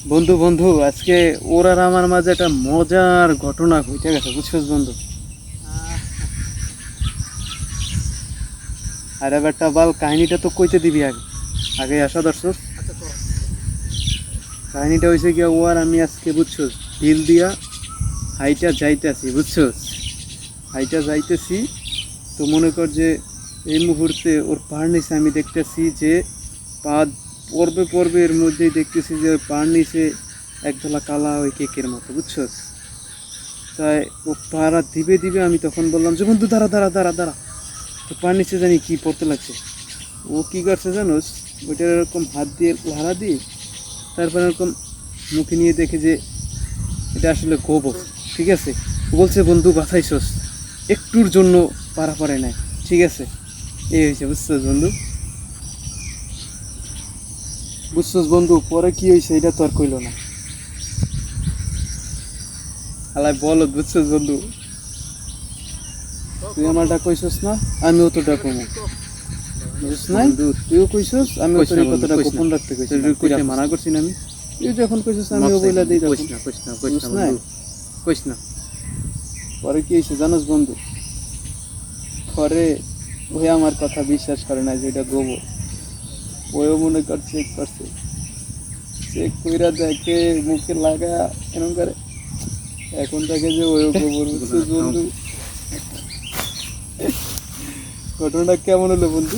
বন্ধু বন্ধু আজকে ওর আর আমার মাঝে একটা মজার ঘটনা ঘটে গেছে, বুঝছস বন্ধু? আরে বেটা বল, কাহিনীটা তো কইতে দিবি আগে। আগে আসা দর্শক, কাহিনীটা হয়েছে কি, ও আর আমি আজকে বুঝছস হিল দিয়া হাইটা যাইতেছি, বুঝছস? হাইটা যাইতেছি, তো মনে কর যে এই মুহূর্তে ওর পার নিচে আমি দেখতেছি যে পা পর্বে পর্বে এর মধ্যেই দেখতেছি যে পার নিচে একদলা কালা ওই কেকের মতো, বুঝছস? তাই ও পাড়া দিবে দিবে, আমি তখন বললাম যে বন্ধু দাঁড়া দাঁড়া দাঁড়া দাঁড়া। তো পার নিচে জানি কি পড়তে লাগছে, ও কী করছে জানোস? ওইটার এরকম হাত দিয়ে লাড়া দিয়ে তারপর এরকম মুখে নিয়ে দেখে যে এটা আসলে গোবর। ঠিক আছে, ও বলছে বন্ধু বাঁচাইছস, একটুর জন্য পারা পড়ে নাই। ঠিক আছে, এই হয়েছে, বুঝছস বন্ধু? বুঝছস বন্ধু, পরে কি হয়েছে এটা তো আর কইল না। আলাই বল, বুঝছস বন্ধু? তুই আমারটা কইছস না, আমিও তোটা কমু, বুঝছ না? তুইও কইছস, আমিও তোর কথাটা গোপন রাখতে কইছি, কইতে মানা করছি না আমি? তুই যখন কইছস আমিও বইলা দিই, তখন বুঝছ না? কইস না। পরে কি হয়েছে জানোস বন্ধু? পরে ওই আমার কথা বিশ্বাস করে না যে এটা গোবর। ওইও মনে কর চেক করছে, চেক কইরা দেখে মুখে লাগা এরকম করে, এখন দেখে যে ওইও গোবর। বুঝছিস বন্ধু ঘটনাটা কেমন হলো বন্ধু?